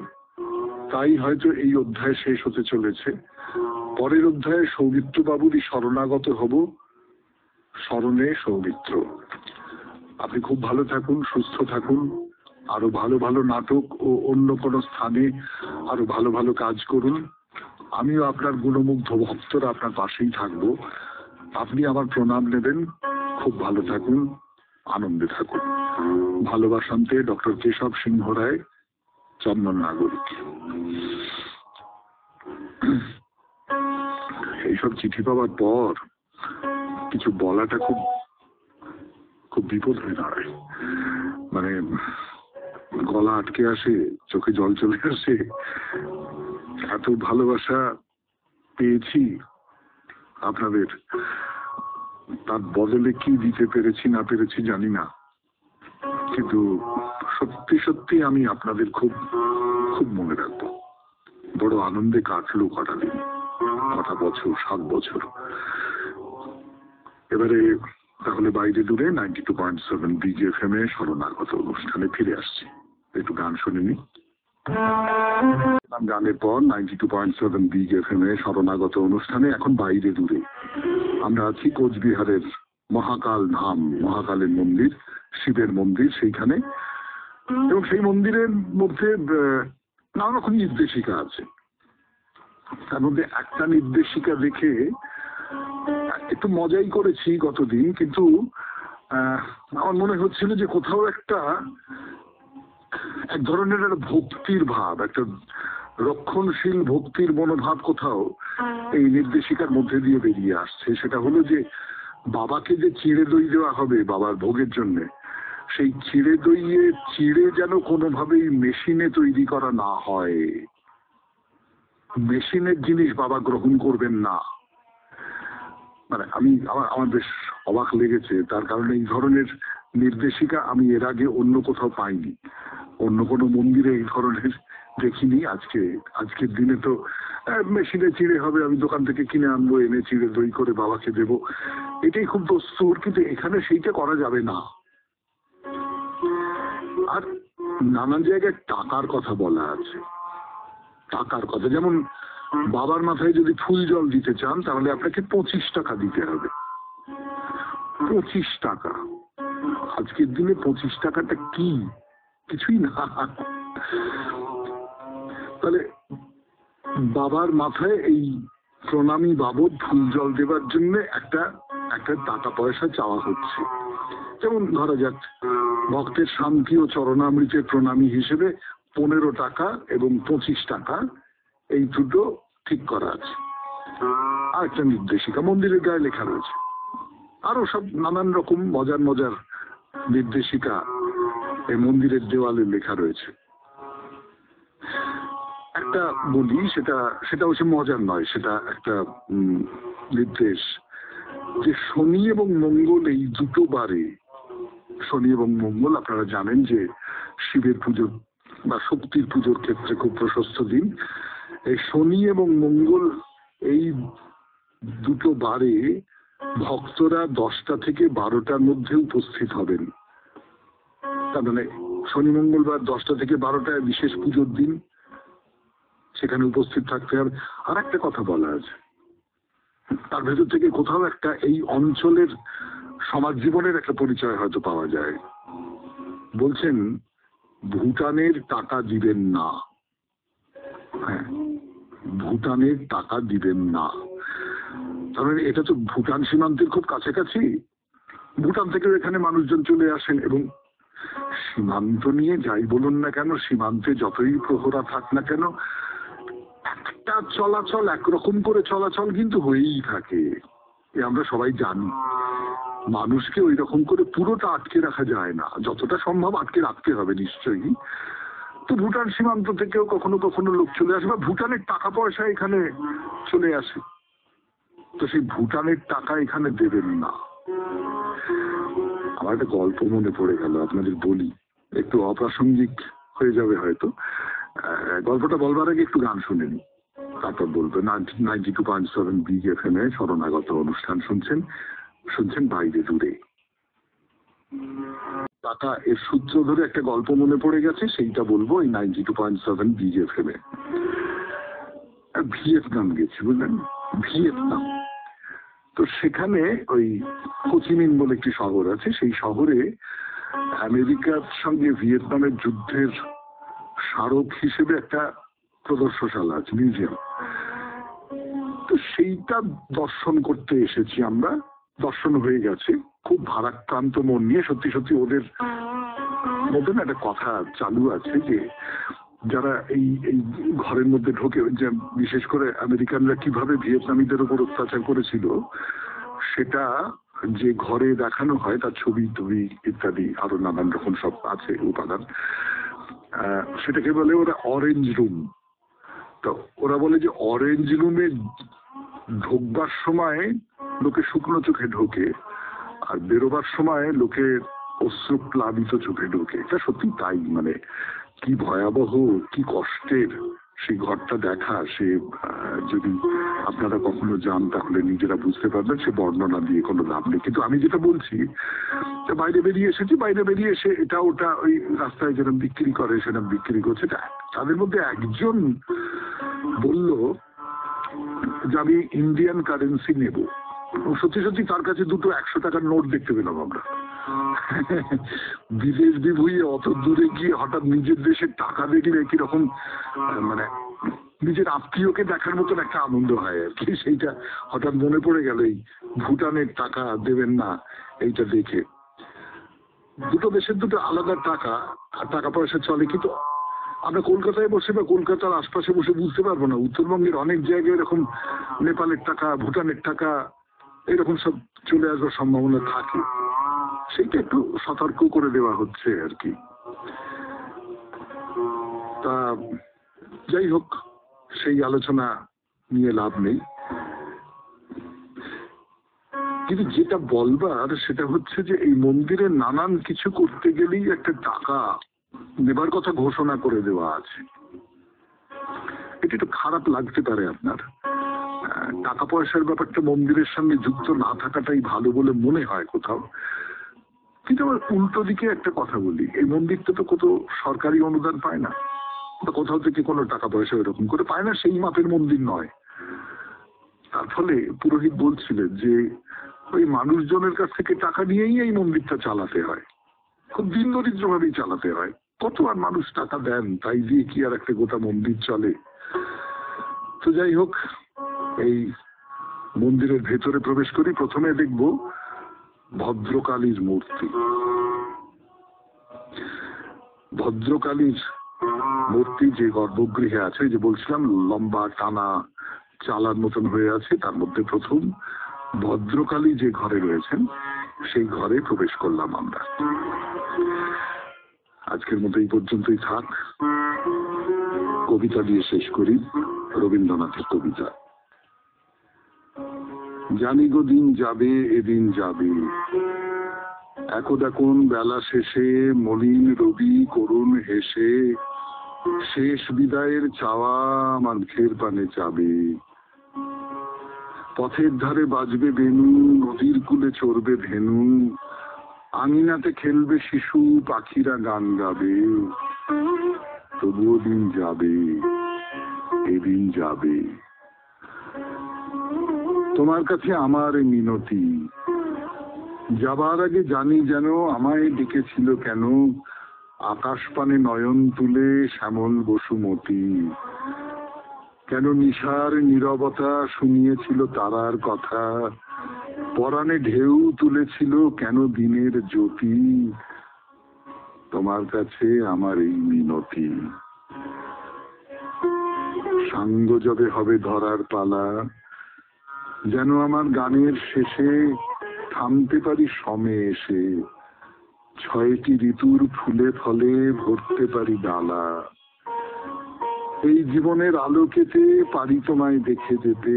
তাই হয়তো এই অধ্যায় শেষ হতে চলেছে। পরের অধ্যায়ে সৌমিত্রবাবুরই শরণাগত হব, স্মরণে সৌমিত্র। আপনি খুব ভালো থাকুন, সুস্থ থাকুন, আরো ভালো ভালো নাটক ও অন্য কোনো স্থানে আরো ভালো ভালো কাজ করুন। আমিও আপনার গুণমুগ্ধ ভক্তরা আপনার পাশেই থাকবো। আপনি আমার প্রণাম নেবেন। খুব ভালো থাকুন, আনন্দে থাকুন। ভালোবাসান্তে ডক্টর কেশব সিংহ রায়, চন্দন নাগরিক। এইসব চিঠি পাওয়ার পর কিছু বলাটা খুব খুব বিপদ হয়ে দাঁড়ায়। মানে গলা আটকে আসে, চোখে জল চলে আসে। এত ভালোবাসা পেয়েছি আপনাদের, তার বদলে কি দিতে পেরেছি না পেরেছি জানি না, কিন্তু সত্যি সত্যি আমি আপনাদের খুব খুব মনে রাখবো। বড় আনন্দে কাটলো কটা দিন, কটা বছর, 7 বছর। এবারে তাহলে বাইরে দূরে 92.7 BGFM এ শরণাগত অনুষ্ঠানে ফিরে আসছি। একটু গান শুনিনি। গানের পর 92.7 BGFM এ শরণাগত অনুষ্ঠানে এখন বাইরে দূরে আমরা আছি কোচবিহারের মহাকাল ধাম, মহাকালের মন্দির, শিবের মন্দির সেইখানে। এবং সেই মন্দিরের মধ্যে নানা রকম নির্দেশিকা আছে। তার মধ্যে একটা নির্দেশিকা দেখে একটু মজাই করেছি গতদিন, কিন্তু আমার মনে হচ্ছিল যে কোথাও একটা এক ধরনের একটা ভক্তির ভাব, একটা রক্ষণশীল ভক্তির মনোভাব কোথাও এই নির্দেশিকার মধ্যে দিয়ে বেরিয়ে আসছে। সেটা হলো যে বাবাকে যে চিড়ে দই দেওয়া হবে বাবার ভোগের জন্য, সেই চিড়ে দইয়ে চিড়ে যেন কোনোভাবেই মেশিনে তৈরি করা না হয়। মেশিনের জিনিস বাবা গ্রহণ করবেন না। মানে আমার বেশ অবাক লেগেছে, তার কারণ এই ধরনের নির্দেশিকা আমি এর আগে অন্য কোথাও পাইনি, অন্য কোনো মন্দিরে এই ধরনের দেখিনি। আজকের দিনে তো মেশিনে চিড়ে হবে, আমি দোকান থেকে কিনে আনবো, এনে চিড়ে দই করে বাবাকে দেব, এটাই খুব দস্তুর। কিন্তু এখানে সেইটা করা যাবে না। আর নানান জায়গায় টাকার কথা বলা আছে, টাকার কথা। যেমন বাবার মাথায় যদি ফুল জল দিতে চান তাহলে আপনাকে 25 টাকা দিতে হবে। 25 টাকা! আজকের দিনে 25 টাকাটা কি? কিছুই না। তাহলে বাবার মাথায় এই প্রণামী বাবদ ফুল জল দেবার জন্য একটা টাকা পয়সা চাওয়া হচ্ছে। যেমন ধরা যাক ভক্তের শান্তি ও চরণামৃতের প্রণামী হিসেবে 15 টাকা এবং 25 টাকা, এই দুটো ঠিক করা আছে। আর একটা নির্দেশিকা মন্দিরের গায়ে লেখা রয়েছে। আরো সব নানান রকম মজার মজার নির্দেশিকা এই মন্দিরের দেওয়ালে লেখা রয়েছে। একটা বলি, সেটা হচ্ছে মজার নয়, সেটা একটা নির্দেশ যে শনি এবং মঙ্গল এই দুটো বারে, শনি এবং মঙ্গল আপনারা জানেন যে শিবের পুজো বা শক্তির পুজোর ক্ষেত্রে খুব প্রশস্ত দিন। এই শনি এবং মঙ্গল এই দুটো বারে ভক্তরা 10টা থেকে 12টার মধ্যে উপস্থিত হবেন। তার মানে শনি মঙ্গলবার 10টা থেকে 12টায় বিশেষ পুজোর দিন, সেখানে উপস্থিত থাকতে হবে। আর একটা কথা বলা আছে, তার ভেতর থেকে কোথাও একটা এই অঞ্চলের সমাজ জীবনের একটা পরিচয় হয়তো পাওয়া যায়। বলছেন ভুটানের টাকা দিবেন না। হ্যাঁ, ভুটানের টাকা দিবেন না। তার মানে এটা তো ভুটান সীমান্তের খুব কাছাকাছি। ভুটান থেকে এখানে মানুষজন চলে আসেন এবং সীমান্ত নিয়ে যাই বলুন না কেন, সীমান্তে যতই প্রহরা থাক না কেন, একটা চলাচল একরকম করে চলাচল কিন্তু হয়েই থাকে। আমরা সবাই জানি। মানুষকে ওই রকম করে পুরোটা আটকে রাখা যায় না, যতটা সম্ভব আটকে রাখতে হবে নিশ্চয়ই। তো ভুটান সীমান্ত থেকেও কখনো কখনো লোক চলে আসে, বা ভুটানের টাকা পয়সা এখানে চলে আসে। তো সেই ভুটানের টাকা এখানে দেবেন না। আমার একটা গল্প মনে পড়ে গেল, আপনাদের বলি, একটু অপ্রাসঙ্গিক হয়ে যাবে হয়তো। গল্পটা বলবার আগে একটু গান শুনে নি, তারপর বলবো। 92.7 বিগ এফএম এ শরণাগত অনুষ্ঠান শুনছেন বাইরে দূরে। টাকা এর সূত্র ধরে একটা গল্প মনে পড়ে গেছে, সেইটা বলবো এই 92.7 বিগ এফএম এ। ভিয়েতনাম গেছি, বুঝলেন, ভিয়েতনাম। তো সেখানে ওই হোচিমিন বলে একটি শহর আছে, সেই শহরে আমেরিকার সঙ্গে ভিয়েতনামের যুদ্ধের স্মারক হিসেবে একটা প্রদর্শনশালা আছে, মিউজিয়াম। তো সেইটা দর্শন করতে এসেছি আমরা, দর্শন হয়ে গেছে। খুব ভারাক্রান্ত মন নিয়ে। সত্যি সত্যি ওদের মধ্যে না একটা কথা চালু আছে যে যারা এই এই ঘরের মধ্যে ঢোকে, যে বিশেষ করে আমেরিকানরা কিভাবে ভিয়েতনামীদের উপর অত্যাচার করেছিল সেটা যে ঘরে দেখানো হয়, তার ছবি টবি ইত্যাদি আরো নানান রকম সব আছে উপাদান। সেটাকে বলে ওরা অরেঞ্জ রুম। তো ওরা বলে যে অরেঞ্জ রুমে ঢোকবার সময় লোকে শুকনো চোখে ঢোকে, আর বেরোবার সময় লোকে অশ্রুপ্লাবিত চোখে ঢোকে। এটা সত্যি তাই। মানে কি ভয়াবহ, কি কষ্টের সেই ঘরটা দেখা। সে যদি আপনারা কখনো যান তাহলে নিজেরা বুঝতে পারবেন, সে বর্ণনা দিয়ে কোনো লাভ নেই। কিন্তু আমি যেটা বলছি, বাইরে বেরিয়ে এসেছি, বাইরে বেরিয়ে এসে এটা ওটা ওই রাস্তায় যেরকম বিক্রি করে সেরকম বিক্রি করছে। তাদের মধ্যে একজন বলল যে আমি ইন্ডিয়ান কারেন্সি নেব। সত্যি সত্যি তার কাছে দুটো 100 টাকার নোট দেখতে পেলাম আমরা। বিদেশ বিভূয়ে অত দূরে গিয়ে হঠাৎ নিজের দেশের টাকা দেখলে কিরকম, মানে নিজের আত্মীয়কে দেখার মতন একটা আনন্দ হয় আর কি। সেইটা হঠাৎ মনে পড়ে গেল, এই ভুটানের টাকা দেবেন না এইটা দেখে। দুটো দেশের দুটো আলাদা টাকা, টাকা পয়সা চলে, কিন্তু আমরা কলকাতায় বসে বা কলকাতার আশপাশে বসে বুঝতে পারবো না। উত্তরবঙ্গের অনেক জায়গায় এরকম নেপালের টাকা, ভুটানের টাকা এরকম সব চলে আসবার সম্ভাবনা থাকে। সেইটা একটু সতর্ক করে দেওয়া হচ্ছে আর কি। তা যাই হোক, সেই আলোচনা নিয়ে লাভ নেই। কিন্তু যেটা বলবার সেটা হচ্ছে যে এই মন্দিরে নানান কিছু করতে গেলেই একটা টাকা নেবার কথা ঘোষণা করে দেওয়া আছে। এটা একটু খারাপ লাগতে পারে আপনার। টাকা পয়সার ব্যাপারটা মন্দিরের সঙ্গে যুক্ত না থাকাটাই ভালো বলে মনে হয় কোথাও। কিন্তু আবার উল্টো দিকে একটা কথা বলি, এই মন্দিরটা তো কত সরকারি অনুদান পায় না, কোথাও থেকে কোনো টাকা পয়সা এরকম করে পায় না, সেই মাপের মন্দির নয়। তার ফলে পুরোহিত বলছিলেন যে ওই মানুষজনের কাছ থেকে টাকা নিয়েই এই মন্দিরটা চালাতে হয়, খুব দিন দরিদ্র ভাবেই চালাতে হয়। কত আর মানুষ টাকা দেন, তাই দিয়ে কি আর একটা গোটা মন্দির চলে? তো যাই হোক, এই মন্দিরের ভেতরে প্রবেশ করি। প্রথমে দেখব ভদ্রকালীর মূর্তি। ভদ্রকালীর মূর্তি যে গর্ভগৃহে আছে, যে বলছিলাম লম্বা টানা চালার মতন হয়ে আছে, তার মধ্যে প্রথম ভদ্রকালী যে ঘরে রয়েছেন সেই ঘরে প্রবেশ করলাম আমরা। আজকের মতো এই পর্যন্তই থাক। কবিতা দিয়ে শেষ করি, রবীন্দ্রনাথের কবিতা। জানি গো দিন যাবে, এদিন যাবে, এখন বেলা শেষে মলিন রবি করুণ হেসে শেষ বিদায়ের চাওয়া আমার মুখের পানে চাবে। পথের ধারে বাজবে বেনু, নদীর কূলে চড়বে ধেনু, আঙিনাতে খেলবে শিশু, পাখিরা গান গাবে। তবুও দিন যাবে, এদিন যাবে। তোমার কাছে আমার মিনতি, যাবার আগে জানি যেন আমায় ডেকেছিল কেন আকাশ পানে নয়ন তুলে শ্যামল বসুমতী। কেন নিশার নীরবতা শুনিয়েছিল তারার কথা, পরাণে ঢেউ তুলেছিল কেন দিনের জ্যোতি। তোমার কাছে আমার এই মিনতি। সাঙ্গ যবে হবে ধরার পালা, যেন আমার গানের শেষে থামতে পারি সমে এসে। ছয়টি ঋতুর ফুলে ফলে ভরতে পারি ডালা, এই জীবনের আলোকেতে পারি তোমায় দেখে যেতে,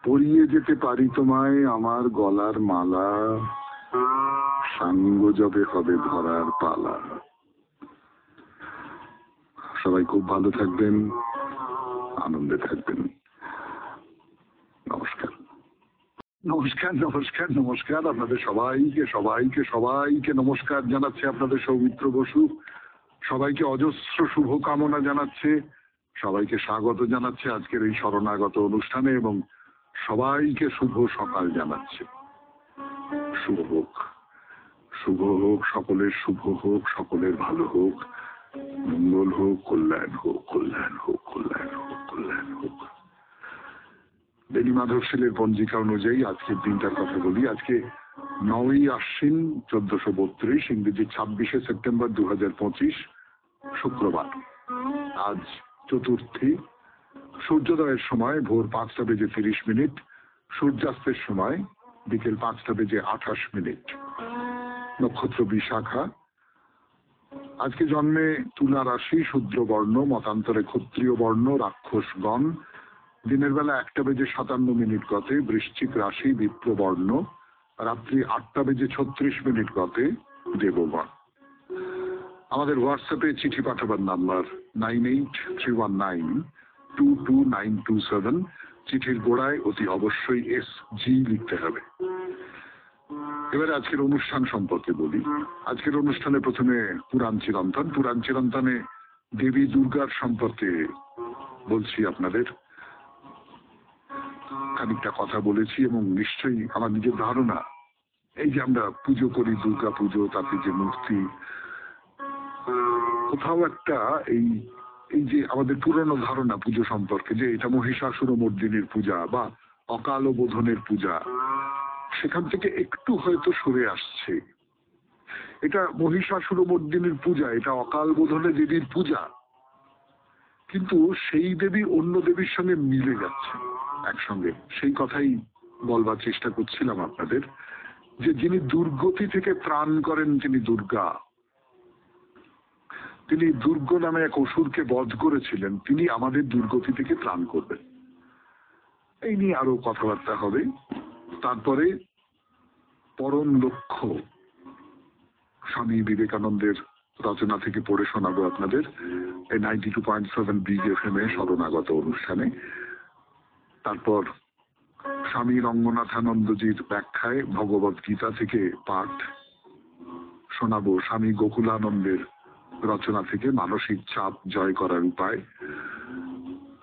পরিয়ে যেতে পারি তোমায় আমার গলার মালা, সাঙ্গ যবে হবে ধরার পালা। সবাই খুব ভালো থাকবেন, আনন্দে থাকবেন। নমস্কার নমস্কার নমস্কার নমস্কার। আপনাদের সবাইকে সবাইকে সবাইকে নমস্কার জানাচ্ছে আপনাদের সৌমিত্র বসু। সবাইকে অজস্র শুভকামনা জানাচ্ছে, সবাইকে স্বাগত জানাচ্ছে আজকের এই শরণাগত অনুষ্ঠানে, এবং সবাইকে শুভ সকাল জানাচ্ছে। শুভ হোক, শুভ হোক, সকলের শুভ হোক, সকলের ভালো হোক, মঙ্গল হোক, কল্যাণ হোক, কল্যাণ হোক, কল্যাণ হোক, কল্যাণ হোক। বেনি মাধব শীলের পঞ্জিকা অনুযায়ী আজকের দিনটার কথা বলি। আজকে 9ই আশ্বিন 1432, ইংরেজি 26শে সেপ্টেম্বর 2025, শুক্রবার। আজ চতুর্থী। সূর্যোদয়ের সময় ভোর 5টা বেজে 30 মিনিট, সূর্যাস্তের সময় বিকেল 5টা বেজে 28 মিনিট। নক্ষত্র বিশাখা। আজকে জন্মে তুলা রাশি, শূদ্র বর্ণ, মতান্তরে ক্ষত্রিয় বর্ণ, রাক্ষসগণ। দিনের বেলা 1টা বেজে 57 মিনিট গতে বৃশ্চিক রাশি, বিপ্রবর্ণ। রাত্রি 8টা বেজে 36 মিনিট গতে দেবগণ। আমাদের হোয়াটসঅ্যাপে চিঠি পাঠাবার নাম্বার 9831922927। চিঠির গোড়ায় অতি অবশ্যই SG লিখতে হবে। এবারে আজকের অনুষ্ঠান সম্পর্কে বলি। আজকের অনুষ্ঠানে প্রথমে পুরাণ চিরন্তন। পুরাণ চিরন্তনে দেবী দুর্গার সম্পর্কে বলছি আপনাদের। খানিকটা কথা বলেছি, এবং নিশ্চয়ই আমার নিজের ধারণা, এই যে আমরা পুজো করি দুর্গা পুজো, তাতে যে মূর্তি, কোথাও একটা এই যে আমাদের পুরনো ধারণা পুজো সম্পর্কে, যে এটা মহিষাসুরমর্দিনীর পূজা বা অকাল বোধনের পূজা, সেখান থেকে একটু হয়তো সরে আসছে। এটা মহিষাসুরমর্দিনীর পূজা, এটা অকাল বোধনে দেবীর পূজা, কিন্তু সেই দেবী অন্য দেবীর সঙ্গে মিলে যাচ্ছে একসঙ্গে। সেই কথাই বলবার চেষ্টা করছিলাম আপনাদের, যে যিনি দুর্গতি থেকে ত্রাণ করেন তিনি দুর্গা। তিনি দুর্গ নামে এক অসুরকে বধ করেছিলেন, তিনি আমাদের দুর্গতি থেকে ত্রাণ করবেন। এই নিয়ে আরো কথাবার্তা হবে। তারপরে পরম লক্ষ্য স্বামী বিবেকানন্দের রচনা থেকে পড়ে শোনাবো আপনাদের এই 92.7 বিগ FM এ শরণাগত অনুষ্ঠানে। তারপর স্বামী রঙ্গনাথানন্দজির ব্যাখ্যায় ভগবত গীতা থেকে পাঠ শোনাবো স্বামী গোকুলানন্দের রচনা থেকে মানসিক চাপ জয় করার উপায়,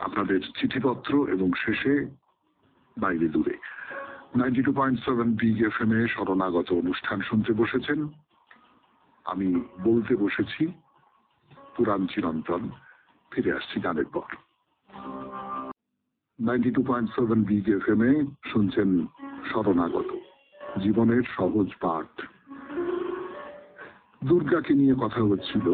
আপনাদের চিঠিপত্র, এবং শেষে বাইরে দূরে। 92.7 বিগ FM এ শরণাগত অনুষ্ঠান শুনতে বসেছেন। আমি বলতে বসেছি পুরাণ চিরন্তন। ফিরে আসছি গানের পর। 92.7 বিগ FM এ শুনছেন শরণাগত, জীবনের সহজ পাঠ। দুর্গাকে নিয়ে কথা হচ্ছিল।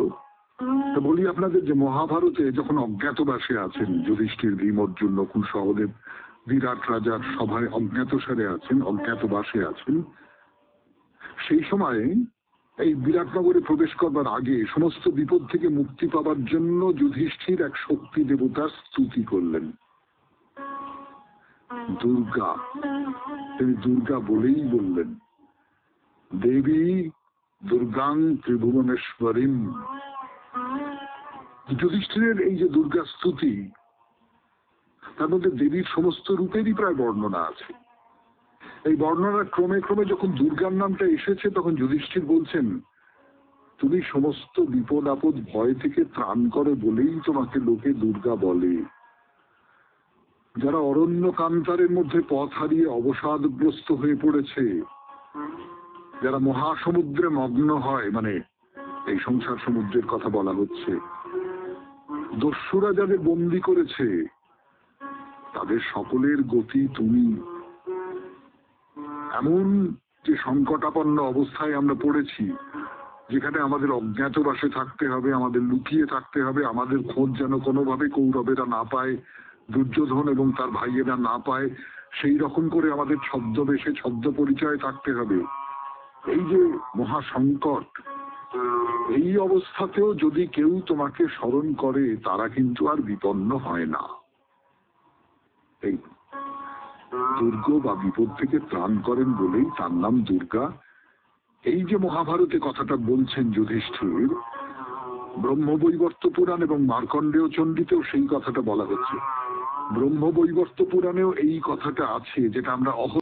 তা বলি আপনাদের যে মহাভারতে যখন অজ্ঞাতবাসে আছেন যুধিষ্ঠির, ভীম, অর্জুন, নকুল, সহদেব, বিরাট রাজার সভায় অজ্ঞাতসারে আছেন, অজ্ঞাতবাসে আছেন, সেই সময়ে এই বিরাটনগরে প্রবেশ করবার আগে সমস্ত বিপদ থেকে মুক্তি পাবার জন্য যুধিষ্ঠির এক শক্তি দেবতার স্তুতি করলেন, দুর্গা। তিনি দুর্গা বলেই বললেন, দেবী দুর্গাং ত্রিভুবনেশ্বরীম। যুধিষ্ঠিরের এই যে দুর্গা স্তুতি, তার মধ্যে দেবীর সমস্ত রূপেরই প্রায় বর্ণনা আছে। এই বর্ণনা ক্রমে ক্রমে যখন দুর্গার নামটা এসেছে, তখন যুধিষ্ঠির বলছেন, তুমি সমস্ত বিপদ আপদ ভয় থেকে ত্রাণ করো বলেই তোমাকে লোকে দুর্গা বলে। যারা অরণ্য কান্তারের মধ্যে পথ হারিয়ে অবসাদগ্রস্ত হয়ে পড়েছে, যারা মহাসমুদ্রে মগ্ন হয়, মানে এই সংসার সমুদ্রের কথা বলা হচ্ছে, দস্যুরা যাদের বন্দী করেছে, তাদের সকলের গতি তুমি। এমন যে সংকটাপন্ন অবস্থায় আমরা পড়েছি, যেখানে আমাদের অজ্ঞাতবাসে থাকতে হবে, আমাদের লুকিয়ে থাকতে হবে, আমাদের খোঁজ যেন কোনোভাবে কৌরবেরা না পায়, দুর্যোধন এবং তার ভাইয়েরা না পায়, সেই রকম করে আমাদের ছদ্মবেশে ছদ্ম পরিচয় থাকতে হবে। এই যে মহাসংকট, এই অবস্থাতেও যদি কেউ তোমাকে স্মরণ করে তারা কিন্তু আর বিপন্ন হয় না। এই দুর্গ বা বিপদ থেকে ত্রাণ করেন বলেই তার নাম দুর্গা। এই যে মহাভারতে কথাটা বলছেন যুধিষ্ঠির, ব্রহ্মবৈবর্ত পুরাণ এবং মার্কণ্ডেয় চণ্ডীতেও সেই কথাটা বলা হচ্ছে। ব্রহ্মবৈবর্ত পুরাণেও এই কথাটা আছে, যেটা আমরা